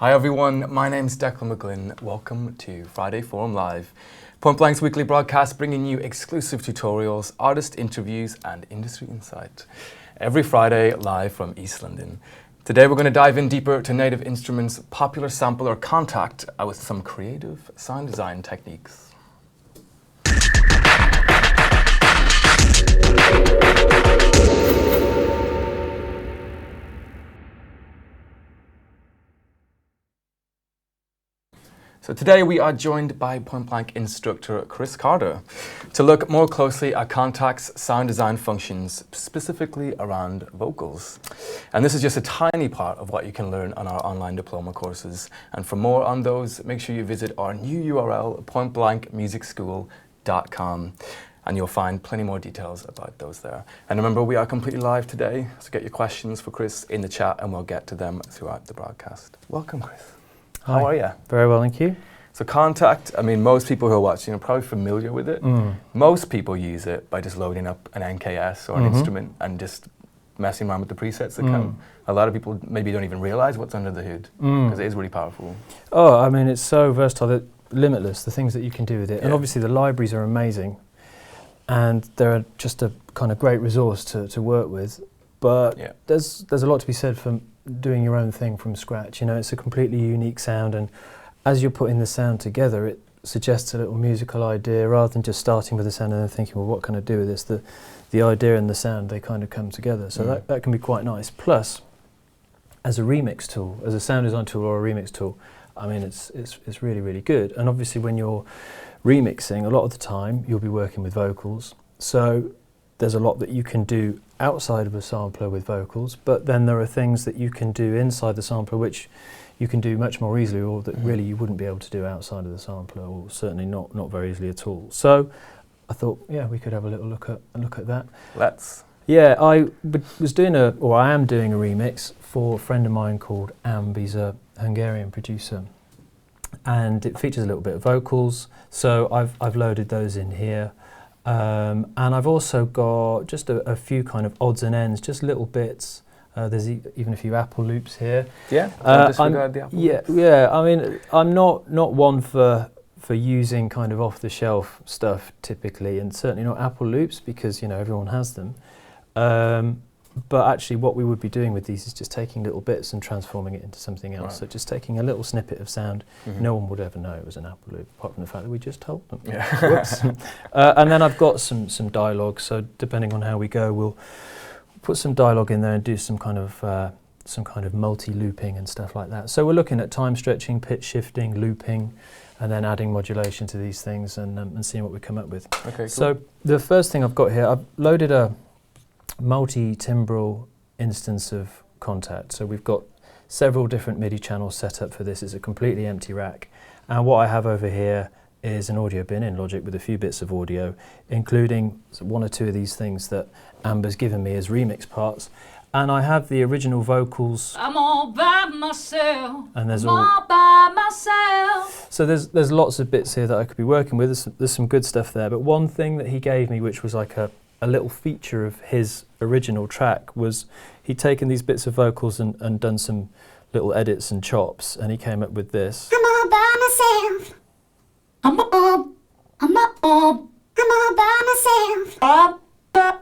Hi everyone, my name's Declan McGlynn. Welcome to Friday Forum Live, Point Blank's weekly broadcast bringing you exclusive tutorials, artist interviews and industry insight. Every Friday live from East London. Today we're going to dive in deeper to Native Instruments' popular sampler Kontakt with some creative sound design techniques. So today we are joined by Point Blank instructor Chris Carter to look more closely at Kontakt's sound design functions, specifically around vocals. And this is just a tiny part of what you can learn on our online diploma courses. And for more on those, make sure you visit our new URL, pointblankmusicschool.com. And you'll find plenty more details about those there. And remember, we are completely live today, so get your questions for Chris in the chat and we'll get to them throughout the broadcast. Welcome, Chris. Hi. How are you? Very well, thank you. So Kontakt, I mean, most people who are watching are probably familiar with it. Most people use it by just loading up an NKS or an instrument and just messing around with the presets that come. A lot of people maybe don't even realize what's under the hood because it is really powerful. Oh, I mean, it's so versatile, limitless, the things that you can do with it. Yeah. And obviously the libraries are amazing and they're just a kind of great resource to work with. But there's a lot to be said for doing your own thing from scratch. You know, it's a completely unique sound, and as you're putting the sound together, it suggests a little musical idea rather than just starting with the sound and then thinking, well, what can I do with this? The idea and the sound, they kind of come together. So that can be quite nice. Plus, as a remix tool, as a sound design tool or a remix tool, I mean, it's really, really good. And obviously when you're remixing, a lot of the time you'll be working with vocals. So there's a lot that you can do outside of a sampler with vocals, but then there are things that you can do inside the sampler which you can do much more easily, or that really you wouldn't be able to do outside of the sampler, or certainly not very easily at all. So I thought, yeah, we could have a little look at that. Let's. Yeah, I was doing I am doing a remix for a friend of mine called Amb. He's a Hungarian producer, and it features a little bit of vocals. So I've loaded those in here. And I've also got just a few kind of odds and ends, just little bits. There's even a few Apple loops here. Yeah, don't disregard the Apple loops. Yeah. I mean, I'm not one for using kind of off-the-shelf stuff typically, and certainly not Apple loops because, you know, everyone has them. But actually what we would be doing with these is just taking little bits and transforming it into something else. Right. So just taking a little snippet of sound. No one would ever know it was an Apple loop, apart from the fact that we just told them. Yeah. Whoops. And then I've got some dialogue, so depending on how we go, we'll put some dialogue in there and do some kind of multi-looping and stuff like that. So we're looking at time stretching, pitch shifting, looping, and then adding modulation to these things and seeing what we come up with. Okay, cool. So the first thing I've got here, I've loaded a multi-timbral instance of Kontakt. So we've got several different MIDI channels set up for this. It's a completely empty rack. And what I have over here is an audio bin in Logic with a few bits of audio, including one or two of these things that Amber's given me as remix parts. And I have the original vocals. I'm all by myself. And there's all by myself. So there's lots of bits here that I could be working with. There's some good stuff there. But one thing that he gave me, which was like a little feature of his original track, was he'd taken these bits of vocals and done some little edits and chops, and he came up with this. I'm all by myself. I'm all by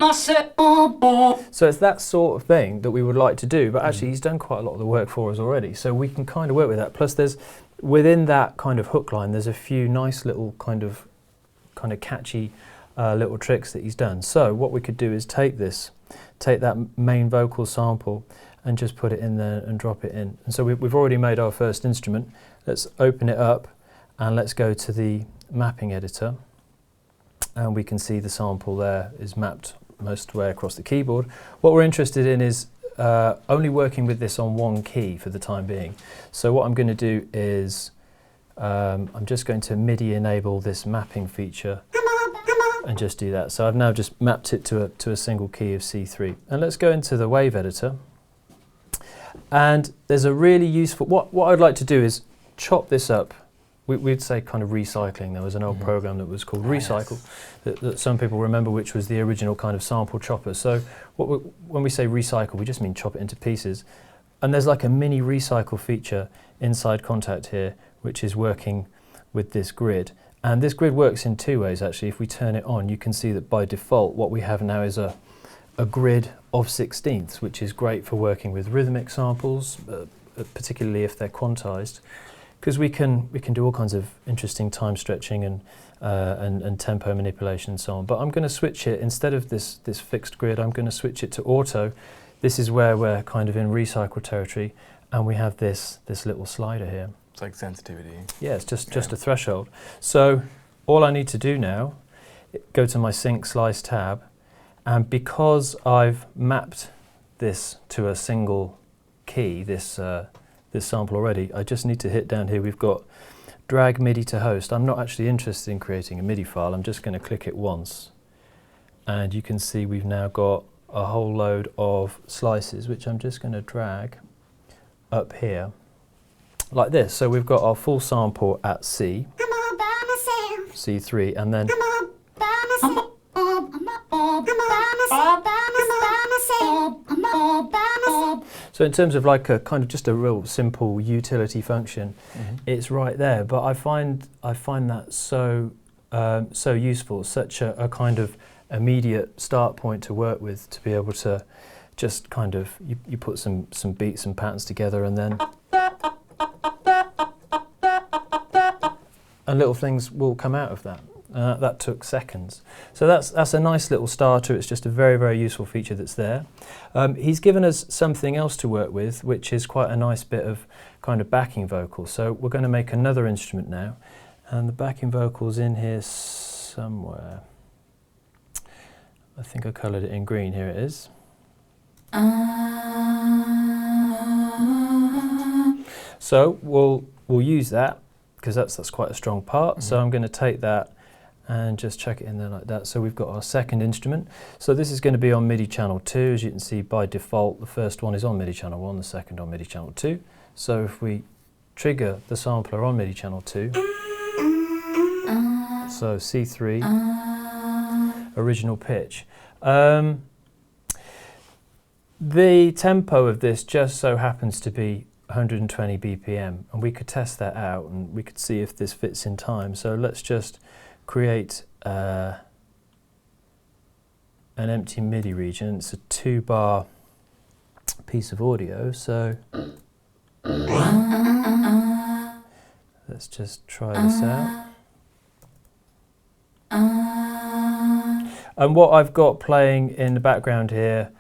myself. So it's that sort of thing that we would like to do, but actually he's done quite a lot of the work for us already, so we can kind of work with that. Plus there's, within that kind of hook line, there's a few nice little kind of catchy little tricks that he's done. So what we could do is take that main vocal sample and just put it in there and drop it in. And so we've already made our first instrument. Let's open it up and let's go to the mapping editor. And we can see the sample there is mapped most of the way across the keyboard. What we're interested in is only working with this on one key for the time being. So what I'm going to do is I'm just going to MIDI enable this mapping feature and just do that. So I've now just mapped it to a single key of C3. And let's go into the wave editor. And there's a really useful, what I'd like to do is chop this up. We'd say kind of recycling. There was an old program that was called Recycle that some people remember, which was the original kind of sample chopper. So when we say recycle, we just mean chop it into pieces. and there's like a mini recycle feature inside Kontakt here, which is working with this grid. And this grid works in two ways actually. If we turn it on, you can see that by default what we have now is a grid of 16ths, which is great for working with rhythmic samples, particularly if they're quantized, because we can do all kinds of interesting time stretching and tempo manipulation and so on. But I'm going to switch it, instead of this fixed grid, I'm going to switch it to auto. This is where we're kind of in recycle territory, and we have this little slider here. It's like sensitivity. Yeah, it's just a threshold. So all I need to do now, go to my sync slice tab, and because I've mapped this to a single key, this sample already, I just need to hit down here. We've got drag MIDI to host. I'm not actually interested in creating a MIDI file. I'm just going to click it once, and you can see we've now got a whole load of slices, which I'm just going to drag up here like this. So we've got our full sample at C, C3, and then so in terms of like a kind of just a real simple utility function, it's right there. But I find that so useful, such a kind of immediate start point to work with, to be able to just kind of you put some beats and patterns together, and then and little things will come out of that. That took seconds. So that's a nice little starter. It's just a very, very useful feature that's there. He's given us something else to work with, which is quite a nice bit of kind of backing vocal. So we're going to make another instrument now, and the backing vocal's in here somewhere. I think I coloured it in green. Here it is. So we'll use that, because that's quite a strong part. So I'm going to take that and just chuck it in there like that. So we've got our second instrument. So this is going to be on MIDI channel 2. As you can see, by default, the first one is on MIDI channel 1, the second on MIDI channel 2. So if we trigger the sampler on MIDI channel 2, so C3, original pitch. The tempo of this just so happens to be 120 BPM, and we could test that out and we could see if this fits in time. So let's just create an empty MIDI region. It's a 2-bar piece of audio, so let's just try this out. And what I've got playing in the background here,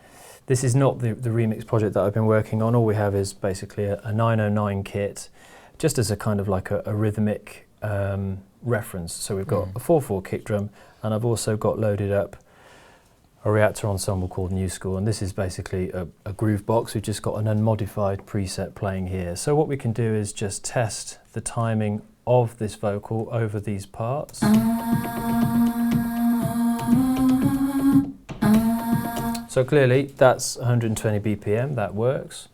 this is not the remix project that I've been working on. All we have is basically a 909 kit, just as a kind of like a rhythmic reference. So we've got a 4/4 kick drum, and I've also got loaded up a reactor ensemble called New School, and this is basically a groove box. We've just got an unmodified preset playing here. So what we can do is just test the timing of this vocal over these parts. So clearly that's 120 BPM, that works.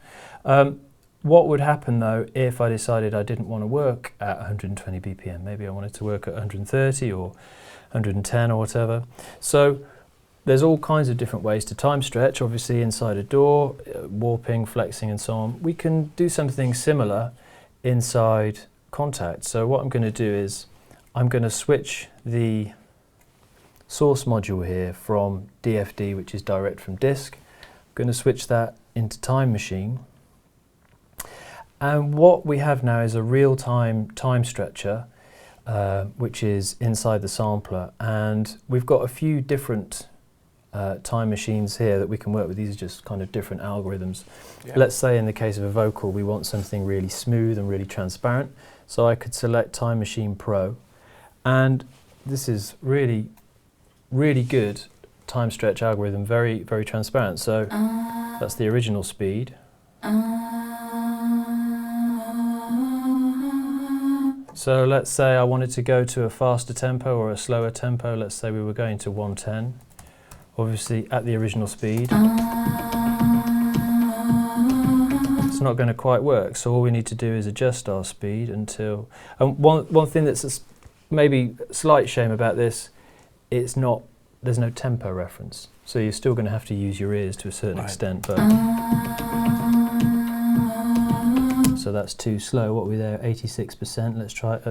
What would happen though if I decided I didn't want to work at 120 BPM? Maybe I wanted to work at 130 or 110 or whatever. So there's all kinds of different ways to time stretch, obviously inside a DAW, warping, flexing and so on. We can do something similar inside Kontakt. So what I'm going to do is I'm going to switch the source module here from DFD, which is direct from disk. I'm going to switch that into Time Machine. And what we have now is a real-time time stretcher, which is inside the sampler. And we've got a few different time machines here that we can work with. These are just kind of different algorithms. Yeah. Let's say in the case of a vocal, we want something really smooth and really transparent. So I could select Time Machine Pro. And this is really, really good time stretch algorithm, very, very transparent. So that's the original speed. So let's say I wanted to go to a faster tempo or a slower tempo. Let's say we were going to 110, obviously at the original speed. It's not going to quite work, so all we need to do is adjust our speed until... And one thing that's maybe a slight shame about this, there's no tempo reference. So you're still going to have to use your ears to a certain extent. But So that's too slow. What are we there? 86%. Let's try it.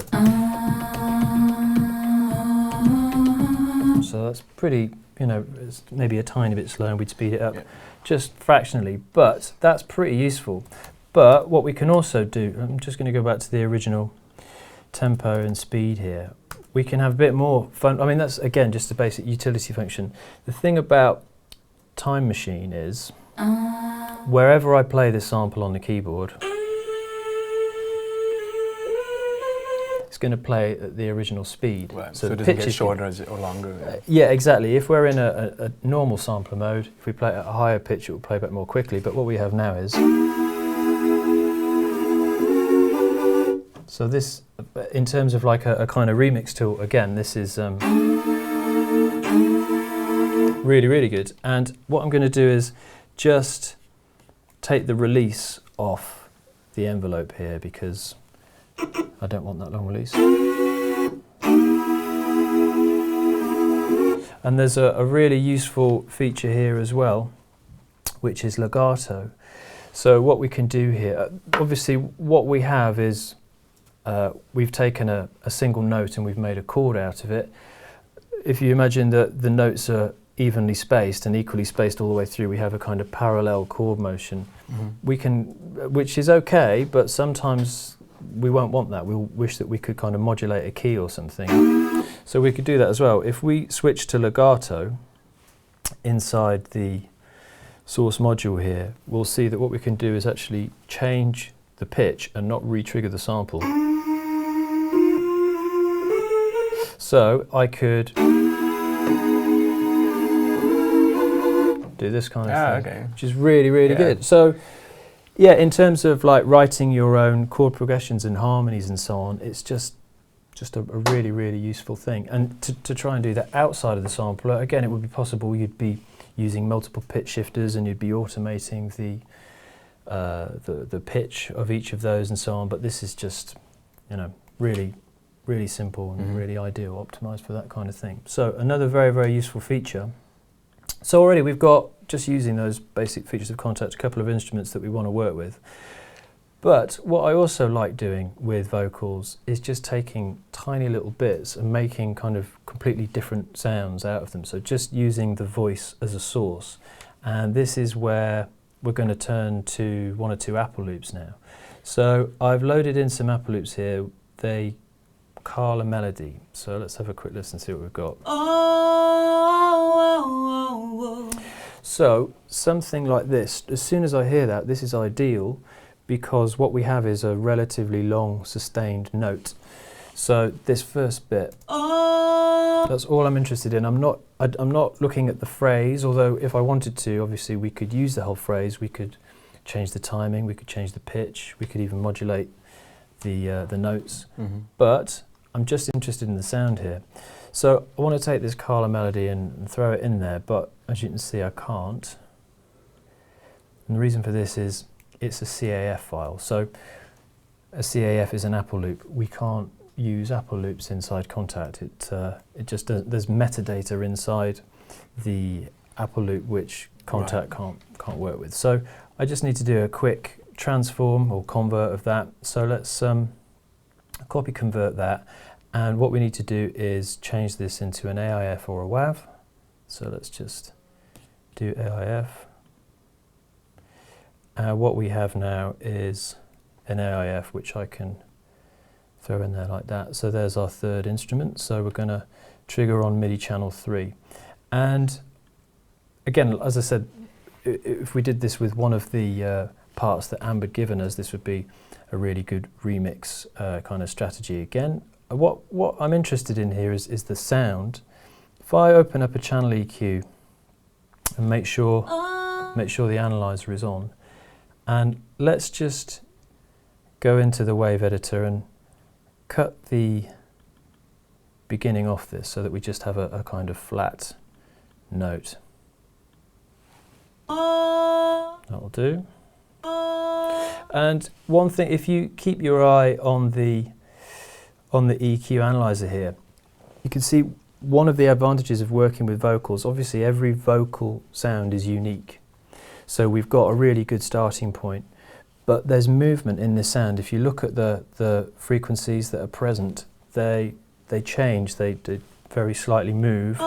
So that's pretty, you know, it's maybe a tiny bit slow, and we'd speed it up just fractionally, but that's pretty useful. But what we can also do, I'm just going to go back to the original tempo and speed here. We can have a bit more fun. I mean, that's again just a basic utility function. The thing about Time Machine is wherever I play this sample on the keyboard, it's going to play at the original speed. Right. So it doesn't get shorter or longer? Yeah, exactly. If we're in a normal sampler mode, if we play at a higher pitch, it will play back more quickly. But what we have now is... So this, in terms of like a kind of remix tool, again, this is really, really good. And what I'm going to do is just take the release off the envelope here, because I don't want that long release. And there's a really useful feature here as well, which is legato. So what we can do here, obviously what we have is we've taken a single note and we've made a chord out of it. If you imagine that the notes are evenly spaced and equally spaced all the way through, we have a kind of parallel chord motion. We can, which is okay, but sometimes we won't want that. We'll wish that we could kind of modulate a key or something. So we could do that as well. If we switch to legato inside the source module here, we'll see that what we can do is actually change the pitch and not re-trigger the sample. So I could do this kind of thing, which is really, really good. So yeah, in terms of like writing your own chord progressions and harmonies and so on, it's just a really, really useful thing. And to try and do that outside of the sampler, again, it would be possible. You'd be using multiple pitch shifters and you'd be automating the pitch of each of those and so on. But this is just, you know, really, really simple and really ideal, optimized for that kind of thing. So another very, very useful feature. So already we've got, just using those basic features of Kontakt, a couple of instruments that we want to work with. But what I also like doing with vocals is just taking tiny little bits and making kind of completely different sounds out of them. So just using the voice as a source. And this is where we're going to turn to one or two Apple loops now. So I've loaded in some Apple loops here. They call a melody. So let's have a quick listen and see what we've got. So something like this, as soon as I hear that, this is ideal, because what we have is a relatively long sustained note. So this first bit, that's all I'm interested in. I'm not looking at the phrase, although if I wanted to, obviously we could use the whole phrase. We could change the timing, we could change the pitch, we could even modulate the notes. But I'm just interested in the sound here. So I want to take this Carla melody and throw it in there, but as you can see, I can't. And the reason for this is it's a CAF file. So a CAF is an Apple loop. We can't use Apple loops inside Kontakt. It just doesn't, there's metadata inside the Apple loop which Kontakt can't work with. So I just need to do a quick transform or convert of that. So let's copy convert that, and what we need to do is change this into an AIF or a WAV. So let's just do AIF. What we have now is an AIF which I can throw in there like that. So there's our third instrument. So we're going to trigger on MIDI channel 3. And again, as I said, if we did this with one of the parts that Amber had given us, this would be a really good remix kind of strategy again. What I'm interested in here is the sound. If I open up a channel EQ and make sure the analyzer is on, and let's just go into the wave editor and cut the beginning off this so that we just have a kind of flat note. That'll do. And one thing, if you keep your eye on the EQ analyzer here, you can see one of the advantages of working with vocals. Obviously every vocal sound is unique, so we've got a really good starting point, but there's movement in this sound. If you look at the frequencies that are present, they change, they very slightly move.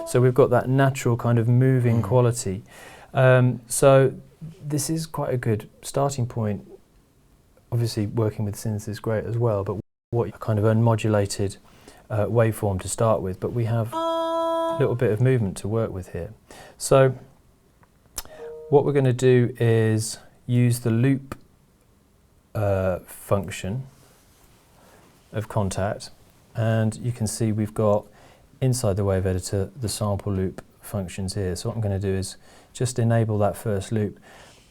So we've got that natural kind of moving quality. So this is quite a good starting point. Obviously working with synths is great as well, but what kind of unmodulated waveform to start with, but we have a little bit of movement to work with here. So what we're going to do is use the loop function of Kontakt, and you can see we've got inside the wave editor the sample loop functions here. So what I'm going to do is just enable that first loop.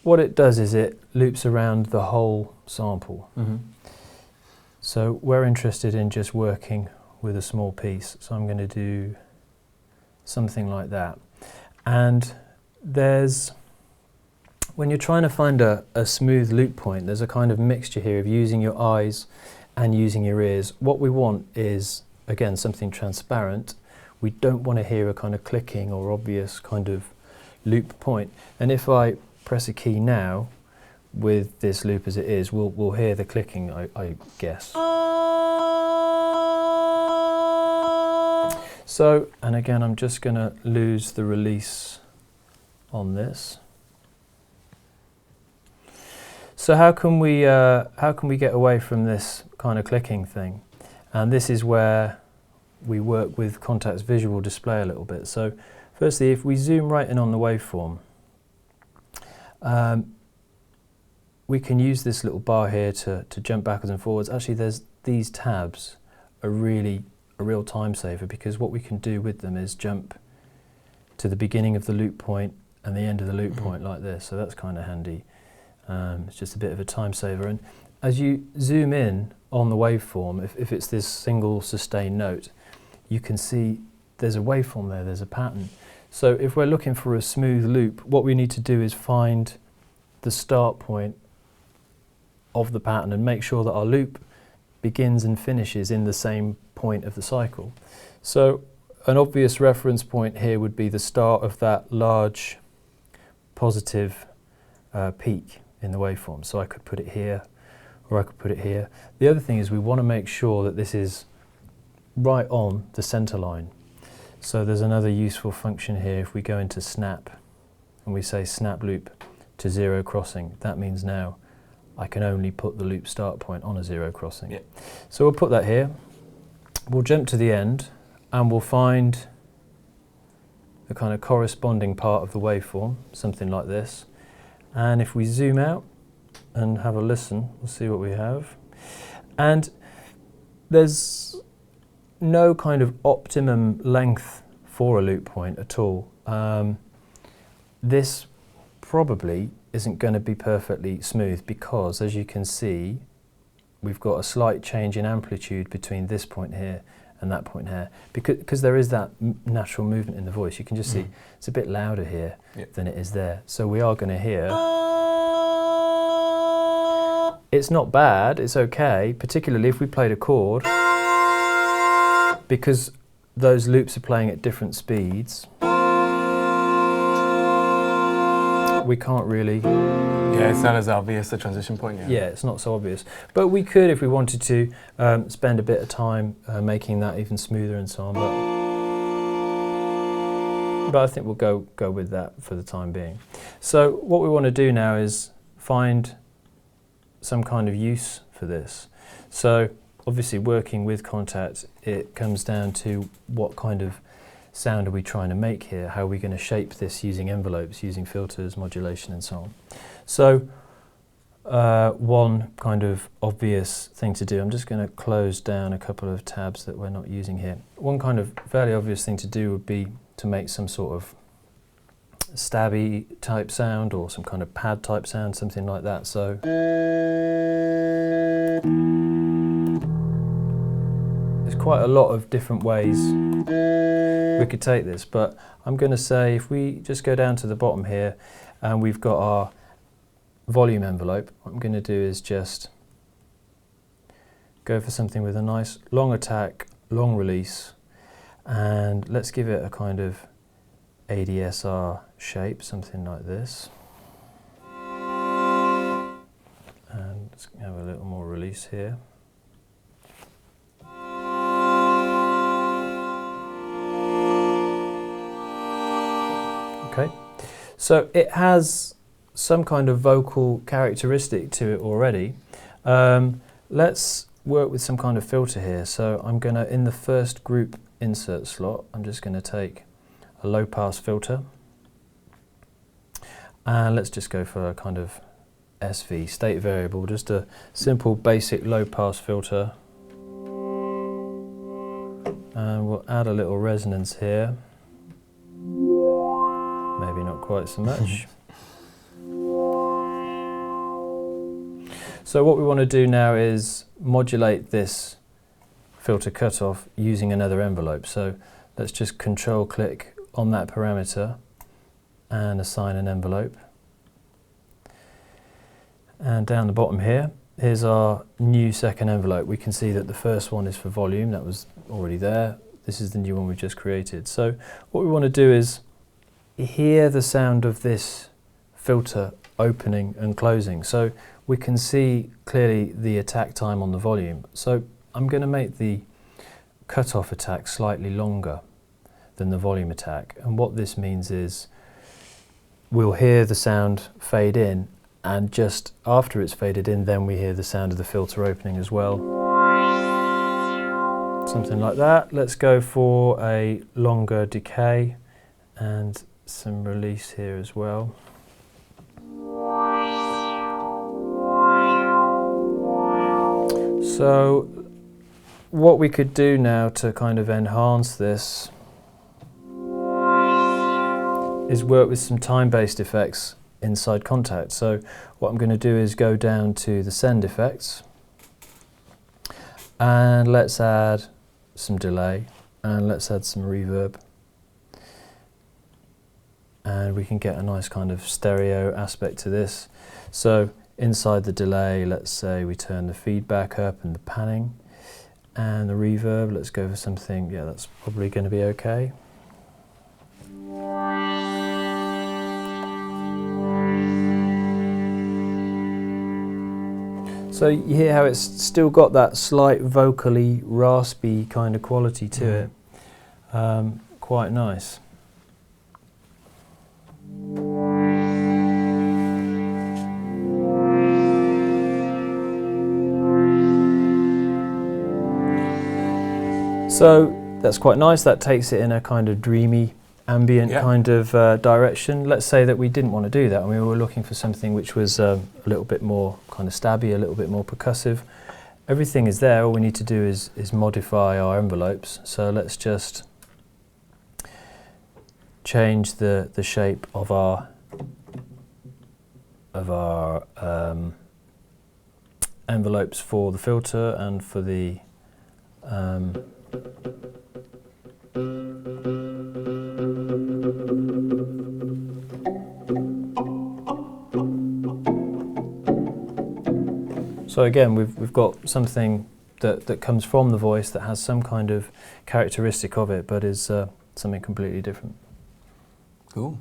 What it does is it loops around the whole sample. So we're interested in just working with a small piece, so I'm going to do something like that. And there's, when you're trying to find a smooth loop point, there's a kind of mixture here of using your eyes and using your ears. What we want is, again, something transparent. We don't want to hear a kind of clicking or obvious kind of loop point. And if I press a key now, with this loop as it is, we'll hear the clicking, I guess. So, and again, I'm just going to lose the release on this. So how can we get away from this kind of clicking thing? And this is where we work with Kontakt's visual display a little bit. So firstly, if we zoom right in on the waveform, we can use this little bar here to jump backwards and forwards. Actually, there's these tabs are really a real time saver, because what we can do with them is jump to the beginning of the loop point and the end of the loop point like this. So that's kind of handy. It's just a bit of a time saver. And as you zoom in on the waveform, if it's this single sustained note, you can see there's a waveform there, there's a pattern. So if we're looking for a smooth loop, what we need to do is find the start point of the pattern and make sure that our loop begins and finishes in the same point of the cycle. So an obvious reference point here would be the start of that large positive peak in the waveform. So I could put it here, or I could put it here. The other thing is we want to make sure that this is right on the center line. So there's another useful function here. If we go into snap and we say snap loop to zero crossing, that means now I can only put the loop start point on a zero crossing. Yep. So we'll put that here. We'll jump to the end and we'll find the kind of corresponding part of the waveform, something like this. And if we zoom out and have a listen, we'll see what we have. And there's no kind of optimum length for a loop point at all. This probably isn't going to be perfectly smooth because, as you can see, we've got a slight change in amplitude between this point here and that point here, because there is that natural movement in the voice. You can just see it's a bit louder here than it is there. So we are going to hear. It's not bad, it's okay, particularly if we played a chord, because those loops are playing at different speeds. We can't really... Yeah, it's not as obvious, the transition point. Yeah, it's not so obvious. But we could, if we wanted to, spend a bit of time making that even smoother and so on. But I think we'll go with that for the time being. So what we want to do now is find some kind of use for this. So obviously working with Kontakt, it comes down to what kind of sound are we trying to make here? How are we going to shape this using envelopes, using filters, modulation and so on? So one kind of obvious thing to do, I'm just going to close down a couple of tabs that we're not using here. One kind of fairly obvious thing to do would be to make some sort of stabby type sound or some kind of pad type sound, something like that. So there's quite a lot of different ways we could take this, but I'm going to say if we just go down to the bottom here and we've got our volume envelope, what I'm going to do is just go for something with a nice long attack, long release, and let's give it a kind of ADSR shape, something like this. Let's have a little more release here. Okay, so it has some kind of vocal characteristic to it already. Let's work with some kind of filter here. So I'm going to, in the first group insert slot, I'm just going to take a low pass filter. And let's just go for a kind of SV, state variable, just a simple basic low pass filter. And we'll add a little resonance here. Maybe not quite so much. So what we want to do now is modulate this filter cutoff using another envelope. So let's just control click on that parameter and assign an envelope. And down the bottom here, here's our new second envelope. We can see that the first one is for volume, that was already there. This is the new one we've just created. So what we want to do is hear the sound of this filter opening and closing. So we can see clearly the attack time on the volume. So I'm going to make the cutoff attack slightly longer than the volume attack. And what this means is we'll hear the sound fade in, and just after it's faded in, then we hear the sound of the filter opening as well. Something like that. Let's go for a longer decay and some release here as well. So what we could do now to kind of enhance this is work with some time-based effects inside Kontakt. So what I'm going to do is go down to the send effects and let's add some delay and let's add some reverb, and we can get a nice kind of stereo aspect to this. So inside the delay, let's say we turn the feedback up and the panning, and the reverb, let's go for something, yeah, that's probably going to be okay. So you hear how it's still got that slight vocally raspy kind of quality to it. Quite nice. So that's quite nice. That takes it in a kind of dreamy, ambient kind of direction. Let's say that we didn't want to do that and we were looking for something which was a little bit more kind of stabby, a little bit more percussive. Everything is there. All we need to do is modify our envelopes. So let's just change the shape of our envelopes for the filter and for the so again, we've got something that comes from the voice that has some kind of characteristic of it, but is something completely different. Cool.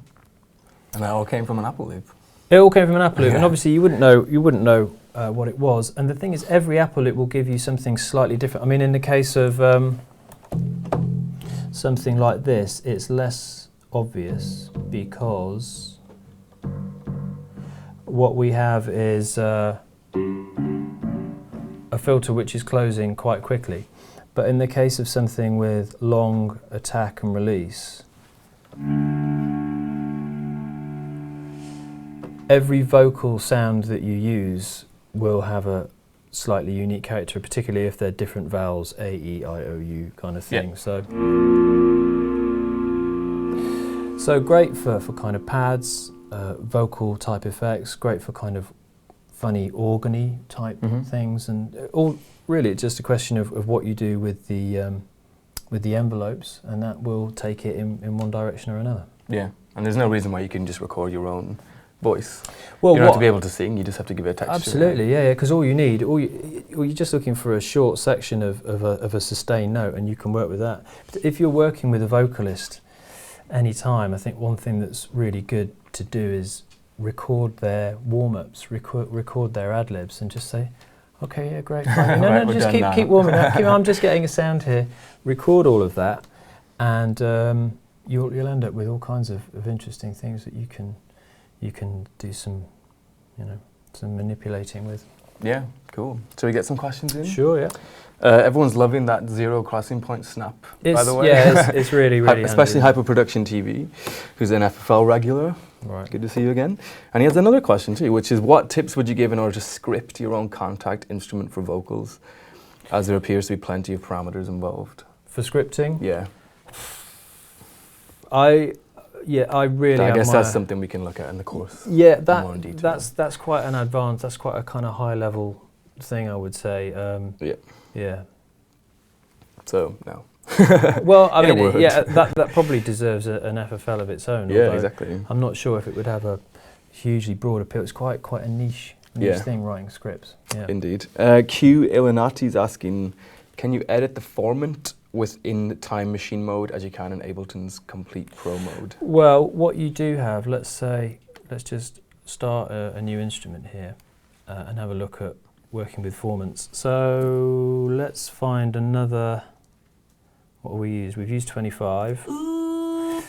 And that all came from an Apple loop. It all came from an Apple loop, and obviously you wouldn't know what it was. And the thing is, every Apple loop will give you something slightly different. I mean, in the case of something like this, it's less obvious because what we have is a filter which is closing quite quickly. But in the case of something with long attack and release, every vocal sound that you use will have a slightly unique character, particularly if they're different vowels, A, E, I, O, U kind of thing. So great for kind of pads, vocal type effects, great for kind of funny organy type things, and all really it's just a question of what you do with the envelopes, and that will take it in one direction or another. Yeah, and there's no reason why you can just record your own voice. Well, you don't have to be able to sing, you just have to give it a texture. Absolutely, yeah, because all you need, you're just looking for a short section of a sustained note, and you can work with that. But if you're working with a vocalist any time, I think one thing that's really good to do is record their warm-ups, record their ad-libs, and just say, okay, yeah, great, fine. No, Right, no, we're just done keep now. warming up. I'm just getting a sound here. Record all of that, and you'll end up with all kinds of interesting things that you can do some, some manipulating with. Yeah, cool. Shall we get some questions in? Sure, yeah. Everyone's loving that zero crossing point snap, by the way. Yeah, it's really, really especially handy. Hyperproduction TV, who's an FFL regular. Right. Good to see you again. And he has another question too, which is what tips would you give in order to script your own Kontakt instrument for vocals, as there appears to be plenty of parameters involved? For scripting? Yeah. I really I guess admire. that's something we can look at in the course. Yeah, more in detail. that's quite an advanced. That's quite a kind of high level thing, I would say. Yeah. So no. Well, I In a mean, word. yeah, that probably deserves an FFL of its own. Yeah, although exactly. I'm not sure if it would have a hugely broad appeal. It's quite a niche Yeah. thing, writing scripts. Yeah. Indeed. Q Illuminati's asking, can you edit the formant within Time Machine mode as you can in Ableton's Complete Pro mode? Well, what you do have, let's just start a new instrument here and have a look at working with formants. So let's find another, what will we use? We've used 25.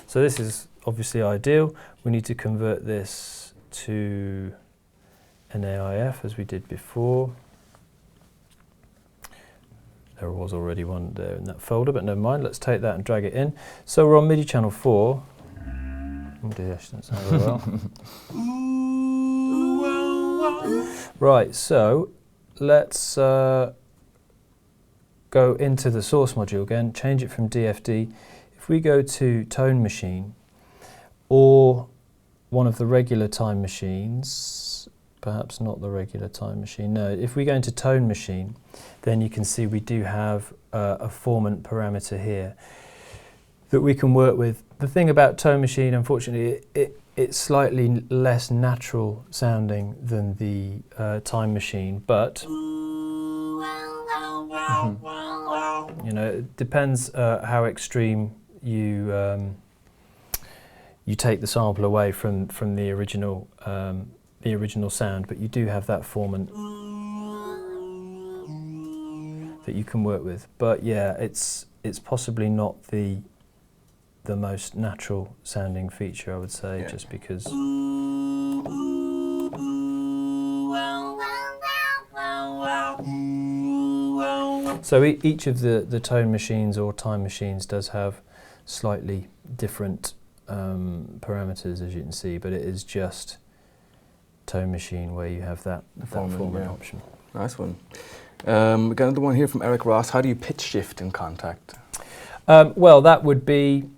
So this is obviously ideal. We need to convert this to an AIF as we did before. There was already one there in that folder, but never mind. Let's take that and drag it in. So we're on MIDI channel 4. Oh dear, that's not very well. Right, so let's go into the source module again, change it from DFD. If we go to Tone Machine or one of the regular time machines, perhaps not the regular time machine, no, if we go into Tone Machine, then you can see we do have a formant parameter here that we can work with. The thing about Tone Machine, unfortunately, it's slightly less natural sounding than the time machine, but it depends how extreme you take the sample away from the original sound, but you do have that formant that you can work with. But yeah, it's possibly not the most natural sounding feature, I would say, just because. So each of the tone machines or time machines does have slightly different parameters, as you can see, but it is just Tone Machine where you have that formant option. Nice one. We got another one here from Eric Ross. How do you pitch shift in Kontakt? Well, that would be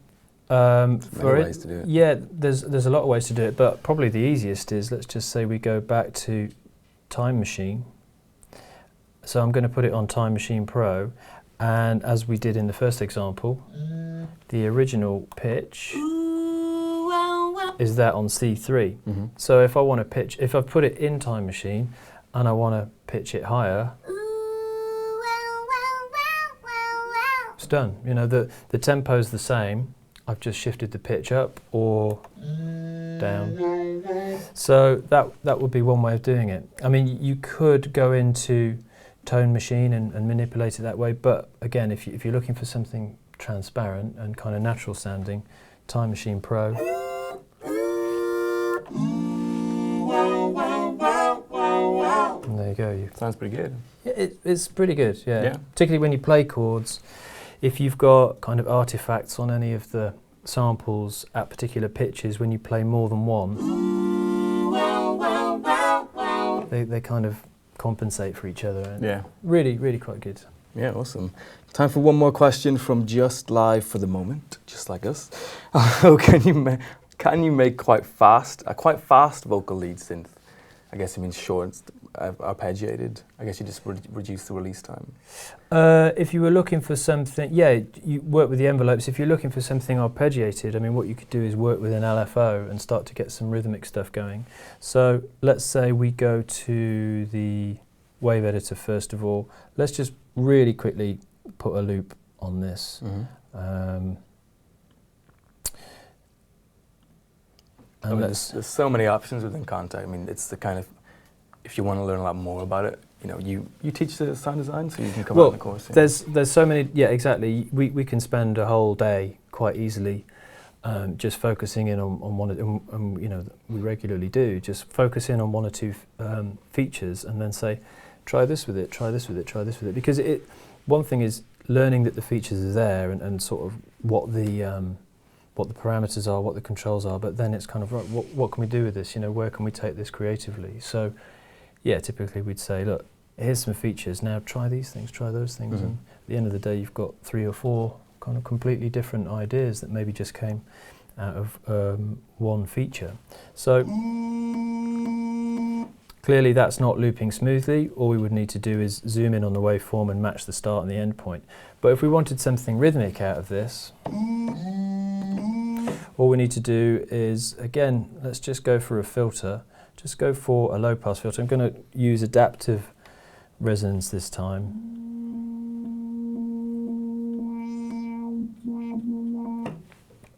ways to do it. Yeah, there's a lot of ways to do it, but probably the easiest is, let's just say we go back to Time Machine. So I'm going to put it on Time Machine Pro, and as we did in the first example, the original pitch is that on C3. Mm-hmm. So if I want to pitch, if I put it in Time Machine and I want to pitch it higher, it's done. The tempo's the same. I've just shifted the pitch up or down. So that would be one way of doing it. I mean, you could go into Tone Machine and manipulate it that way, but again, if you're looking for something transparent and kind of natural sounding, Time Machine Pro. And there you go. Sounds pretty good. Yeah, it's pretty good, yeah. Particularly when you play chords. If you've got kind of artifacts on any of the samples at particular pitches, when you play more than one, they kind of compensate for each other. And really, really quite good. Yeah, awesome. Time for one more question from Just Live for the Moment, just like us. Can you make a quite fast vocal lead synth? I guess it means short, arpeggiated. I guess you just reduce the release time. If you were looking for something, you work with the envelopes. If you're looking for something arpeggiated, I mean, what you could do is work with an LFO and start to get some rhythmic stuff going. So let's say we go to the wave editor first of all. Let's just really quickly put a loop on this. Mm-hmm. I mean, there's so many options within Kontakt. I mean, it's the kind of, if you want to learn a lot more about it, you know, you teach the sound design, so you can come out in the course. There's so many, yeah, exactly. We can spend a whole day quite easily just focusing in on one, and you know, we regularly do, just focus in on one or two features and then say, try this with it, try this with it, try this with it. Because one thing is learning that the features are there and sort of what the parameters are, what the controls are, but then it's kind of, right, what can we do with this? You know, where can we take this creatively? So, yeah, typically we'd say, look, here's some features, now try these things, try those things, and at the end of the day you've got 3 or 4 kind of completely different ideas that maybe just came out of one feature. So, clearly that's not looping smoothly. All we would need to do is zoom in on the waveform and match the start and the end point. But if we wanted something rhythmic out of this, all we need to do is, again, let's just go for a filter. Just go for a low pass filter. I'm going to use adaptive resonance this time.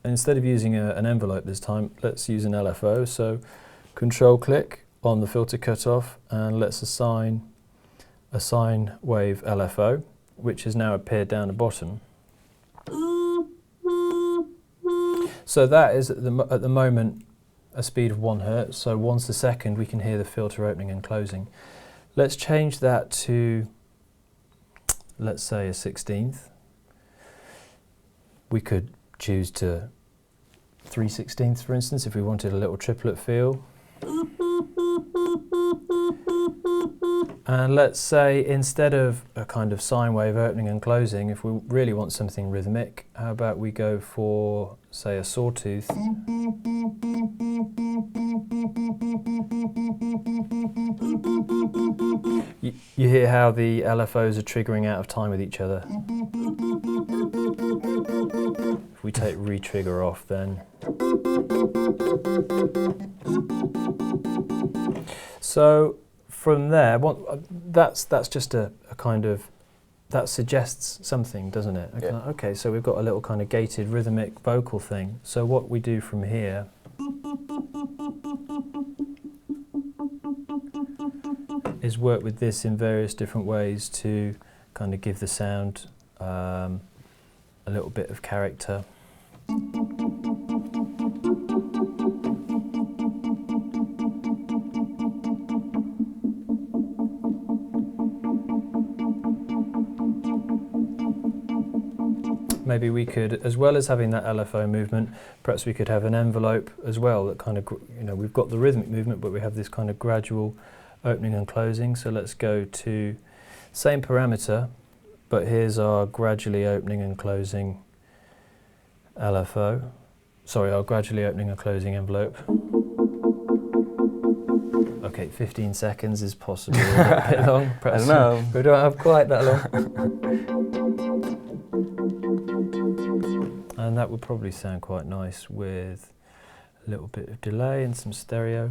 And instead of using an envelope this time, let's use an LFO. So control click on the filter cutoff and let's assign a sine wave LFO, which has now appeared down the bottom. So that is at the moment a speed of 1 Hertz, so once a second we can hear the filter opening and closing. Let's change that to, let's say, a 16th. We could choose to 3/16, for instance, if we wanted a little triplet feel. And let's say instead of a kind of sine wave opening and closing, if we really want something rhythmic, how about we go for, say, a sawtooth. You hear how the LFOs are triggering out of time with each other. If we take re-trigger off, then. So from there, that's just a kind of, that suggests something, doesn't it? Okay, Yeah. Okay, so we've got a little kind of gated rhythmic vocal thing. So what we do from here is work with this in various different ways to kind of give the sound a little bit of character. Maybe we could, as well as having that LFO movement, perhaps we could have an envelope as well that kind of, you know, we've got the rhythmic movement, but we have this kind of gradual opening and closing. So let's go to same parameter, but here's our gradually opening and closing LFO. Sorry, our gradually opening and closing envelope. Okay, 15 seconds is possibly a bit long. Perhaps I don't know. We don't have quite that long. And that would probably sound quite nice with a little bit of delay and some stereo.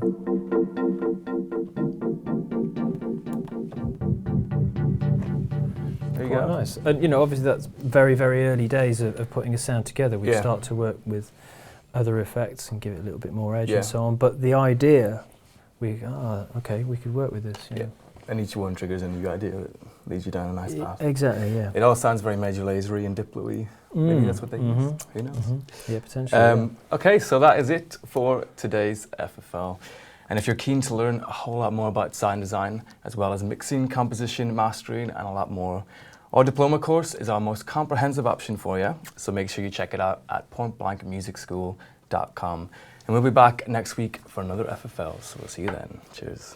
There you Quite go. nice. And you know, obviously that's very, very early days of putting a sound together. We start to work with other effects and give it a little bit more edge and so on. But the idea, okay, we could work with this. You know. And each one triggers a new idea that leads you down a nice path. Exactly, yeah. It all sounds very major lasery and diplo-y. Maybe that's what they use. Who knows? Yeah, potentially. Okay, so that is it for today's FFL. And if you're keen to learn a whole lot more about sound design, as well as mixing, composition, mastering, and a lot more, our diploma course is our most comprehensive option for you. So make sure you check it out at pointblankmusicschool.com. And we'll be back next week for another FFL. So we'll see you then. Cheers.